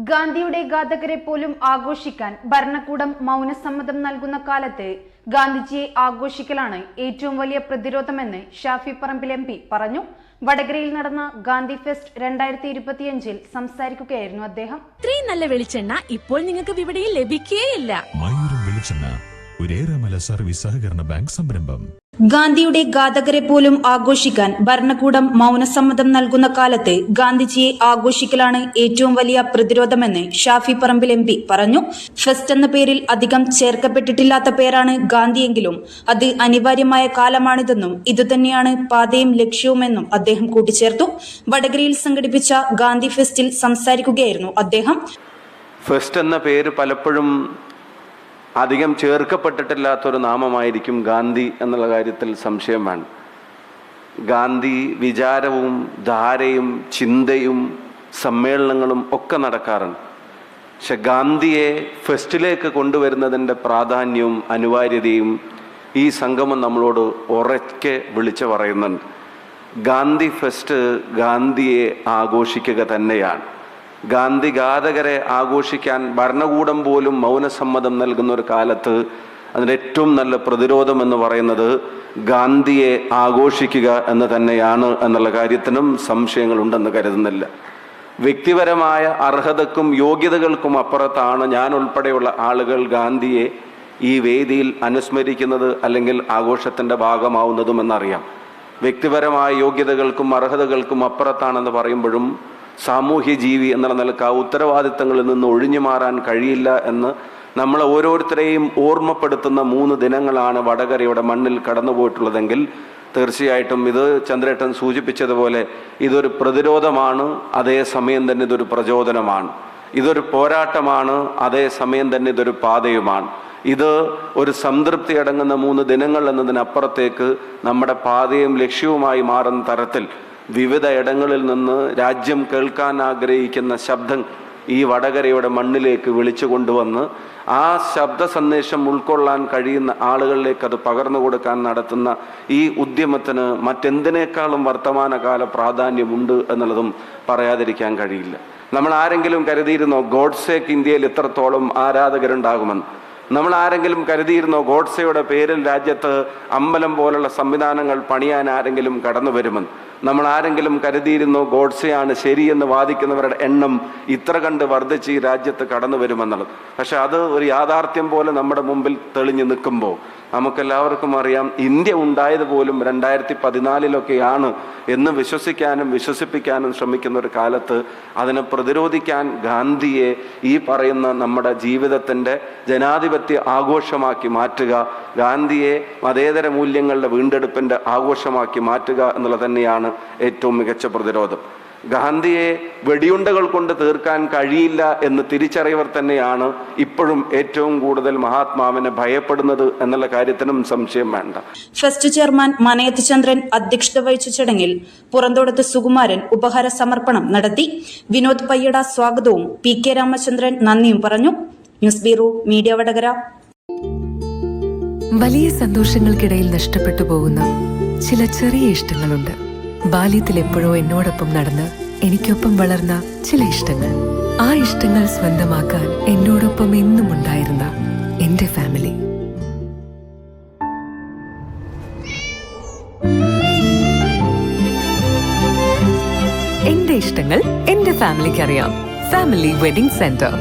ഗാന്ധിയുടെ ഘാതകരെ പോലും ആഘോഷിക്കാൻ ഭരണകൂടം മൗനസമ്മതം നൽകുന്ന കാലത്ത് ഗാന്ധിജിയെ ആഘോഷിക്കലാണ് ഏറ്റവും വലിയ പ്രതിരോധമെന്ന് ഷാഫി പറമ്പിൽ MP പറഞ്ഞു. വടകരയിൽ നടന്ന ഗാന്ധി ഫെസ്റ്റ് 2025 സംസാരിക്കുകയായിരുന്നു അദ്ദേഹം. ഇത്രയും നല്ല വെളിച്ചെണ്ണ ഇപ്പോൾ നിങ്ങൾക്ക് വിപണിയിൽ ലഭിക്കുകയില്ല. സർവീസ് സഹകരണ ബാങ്ക് സംരംഭം. ഗാന്ധിയുടെ ഘാതകരെ പോലും ആഘോഷിക്കാൻ ഭരണകൂടം മൗനസമ്മതം നൽകുന്ന കാലത്ത് ഗാന്ധിജിയെ ആഘോഷിക്കലാണ് ഏറ്റവും വലിയ പ്രതിരോധമെന്ന് ഷാഫി പറമ്പിൽ MP പറഞ്ഞു. ഫെസ്റ്റ് എന്ന പേരിൽ അധികം ചേർക്കപ്പെട്ടിട്ടില്ലാത്ത പേരാണ് ഗാന്ധിയെങ്കിലും അത് അനിവാര്യമായ കാലമാണിതെന്നും ഇതുതന്നെയാണ് പാതയും ലക്ഷ്യവുമെന്നും അദ്ദേഹം കൂട്ടിച്ചേർത്തു. വടകരയിൽ സംഘടിപ്പിച്ച ഗാന്ധി ഫെസ്റ്റിൽ സംസാരിക്കുകയായിരുന്നു അദ്ദേഹം. ഫെസ്റ്റ് എന്ന പേര് പലപ്പോഴും അധികം ചേർക്കപ്പെട്ടിട്ടില്ലാത്തൊരു നാമമായിരിക്കും ഗാന്ധി എന്നുള്ള കാര്യത്തിൽ സംശയം വേണം. ഗാന്ധി വിചാരവും ധാരയും ചിന്തയും സമ്മേളനങ്ങളും ഒക്കെ നടക്കാറുണ്ട്. പക്ഷെ ഗാന്ധിയെ ഫെസ്റ്റിലേക്ക് കൊണ്ടുവരുന്നതിൻ്റെ പ്രാധാന്യവും അനിവാര്യതയും ഈ സംഗമം നമ്മളോട് ഉറക്കെ വിളിച്ചു പറയുന്നുണ്ട്. ഗാന്ധി ഫെസ്റ്റ് ഗാന്ധിയെ ആഘോഷിക്കുക തന്നെയാണ്. ഗാന്ധി ഘാതകരെ ആഘോഷിക്കാൻ ഭരണകൂടം പോലും മൗനസമ്മതം നൽകുന്ന ഒരു കാലത്ത് അതിൻ്റെ ഏറ്റവും നല്ല പ്രതിരോധം എന്ന് പറയുന്നത് ഗാന്ധിയെ ആഘോഷിക്കുക എന്ന് തന്നെയാണ് എന്നുള്ള കാര്യത്തിനും സംശയങ്ങളുണ്ടെന്ന് കരുതുന്നില്ല. വ്യക്തിപരമായ അർഹതക്കും യോഗ്യതകൾക്കും അപ്പുറത്താണ് ഞാൻ ഉൾപ്പെടെയുള്ള ആളുകൾ ഗാന്ധിയെ ഈ വേദിയിൽ അനുസ്മരിക്കുന്നത് അല്ലെങ്കിൽ ആഘോഷത്തിൻ്റെ ഭാഗമാവുന്നതും എന്നറിയാം. വ്യക്തിപരമായ യോഗ്യതകൾക്കും അർഹതകൾക്കും അപ്പുറത്താണെന്ന് പറയുമ്പോഴും സാമൂഹ്യ ജീവി എന്നുള്ള നിലക്ക് ആ ഉത്തരവാദിത്തങ്ങളിൽ നിന്ന് ഒഴിഞ്ഞു മാറാൻ കഴിയില്ല എന്ന് നമ്മളെ ഓരോരുത്തരെയും ഓർമ്മപ്പെടുത്തുന്ന 3 ദിനങ്ങളാണ് വടകരയുടെ മണ്ണിൽ കടന്നുപോയിട്ടുള്ളതെങ്കിൽ തീർച്ചയായിട്ടും ഇത് ചന്ദ്രേട്ടൻ സൂചിപ്പിച്ചതുപോലെ ഇതൊരു പ്രതിരോധമാണ്, അതേസമയം തന്നെ ഇതൊരു പ്രചോദനമാണ്. ഇതൊരു പോരാട്ടമാണ്, അതേസമയം തന്നെ ഇതൊരു പാതയുമാണ്. ഇത് ഒരു സംതൃപ്തി അടങ്ങുന്ന 3 ദിനങ്ങൾ എന്നതിനപ്പുറത്തേക്ക് നമ്മുടെ പാതയും ലക്ഷ്യവുമായി മാറുന്ന തരത്തിൽ വിവിധ ഇടങ്ങളിൽ നിന്ന് രാജ്യം കേൾക്കാൻ ആഗ്രഹിക്കുന്ന ശബ്ദം ഈ വടകരയുടെ മണ്ണിലേക്ക് വിളിച്ചു കൊണ്ടുവന്ന് ആ ശബ്ദ സന്ദേശം ഉൾക്കൊള്ളാൻ കഴിയുന്ന ആളുകളിലേക്ക് അത് പകർന്നു കൊടുക്കാൻ നടത്തുന്ന ഈ ഉദ്യമത്തിന് മറ്റെന്തിനേക്കാളും വർത്തമാനകാല പ്രാധാന്യമുണ്ട് എന്നുള്ളതും പറയാതിരിക്കാൻ കഴിയില്ല. നമ്മൾ ആരെങ്കിലും കരുതിയിരുന്നോ ഗോഡ്സേക്ക് ഇന്ത്യയിൽ ഇത്രത്തോളം ആരാധകരുണ്ടാകുമെന്ന്? നമ്മൾ ആരെങ്കിലും കരുതിയിരുന്നോ ഗോഡ്സെയുടെ പേരിൽ രാജ്യത്ത് അമ്പലം പോലുള്ള സംവിധാനങ്ങൾ പണിയാൻ ആരെങ്കിലും കടന്നു വരുമെന്ന്? നമ്മൾ ആരെങ്കിലും കരുതിയിരുന്നോ ഗോഡ്സെയാണ് ശരിയെന്ന് വാദിക്കുന്നവരുടെ എണ്ണം ഇത്ര കണ്ട് വർദ്ധിച്ച് ഈ രാജ്യത്ത് കടന്നു വരുമെന്നുള്ളത്? പക്ഷെ അത് ഒരു യാഥാർത്ഥ്യം പോലെ നമ്മുടെ മുമ്പിൽ തെളിഞ്ഞു നിൽക്കുമ്പോൾ നമുക്കെല്ലാവർക്കും അറിയാം ഇന്ത്യ ഉണ്ടായത് പോലും 2014 എന്ന് വിശ്വസിക്കാനും വിശ്വസിപ്പിക്കാനും ശ്രമിക്കുന്ന ഒരു കാലത്ത് അതിനെ പ്രതിരോധിക്കാൻ ഗാന്ധിയെ ഈ പറയുന്ന നമ്മുടെ ജീവിതത്തിൻ്റെ ജനാധിപത്യ ആഘോഷമാക്കി മാറ്റുക, ഗാന്ധിയെ മതേതര മൂല്യങ്ങളുടെ വീണ്ടെടുപ്പിൻ്റെ ആഘോഷമാക്കി മാറ്റുക എന്നുള്ളത് തന്നെയാണ് ഏറ്റവും മികച്ച പ്രതിരോധം. ഗാന്ധിയെ വെടിയുണ്ടകൾ കൊണ്ട് തീർക്കാൻ കഴിയില്ല എന്ന് തിരിച്ചറിയവർ തന്നെയാണ് ഇപ്പോഴും ഏറ്റവും കൂടുതൽ മഹാത്മാവിനെ ഭയപ്പെടുന്നത് എന്നുള്ള കാര്യത്തിനും സംശയം വേണ്ട. ഫെസ്റ്റ് ചെയർമാൻ മനയത്ത് ചന്ദ്രൻ അധ്യക്ഷത വഹിച്ച ചടങ്ങിൽ പുറന്തോടത്ത് സുകുമാരൻ ഉപഹാര സമർപ്പണം നടത്തി. വിനോദ് പയ്യട സ്വാഗതവും PK രാമചന്ദ്രൻ നന്ദിയും പറഞ്ഞു. News bureau media Vadakara. വലിയ സന്തോഷങ്ങൾക്കിടയിൽ നഷ്ടപ്പെട്ടു പോകുന്ന ചില ചെറിയ ഇഷ്ടങ്ങളുണ്ട്. ബാല്യത്തിൽ എപ്പോഴോ എന്നോടൊപ്പം നടന്ന് എനിക്കൊപ്പം വളർന്ന ചില ഇഷ്ടങ്ങൾ. ആ ഇഷ്ടങ്ങൾ സ്വന്തമാക്കാൻ എന്നോടൊപ്പം എന്നും ഉണ്ടായിരുന്ന എന്റെ ഫാമിലി. എന്റെ ഇഷ്ടങ്ങൾ എന്റെ ഫാമിലിക്ക് അറിയാം. Family wedding centre.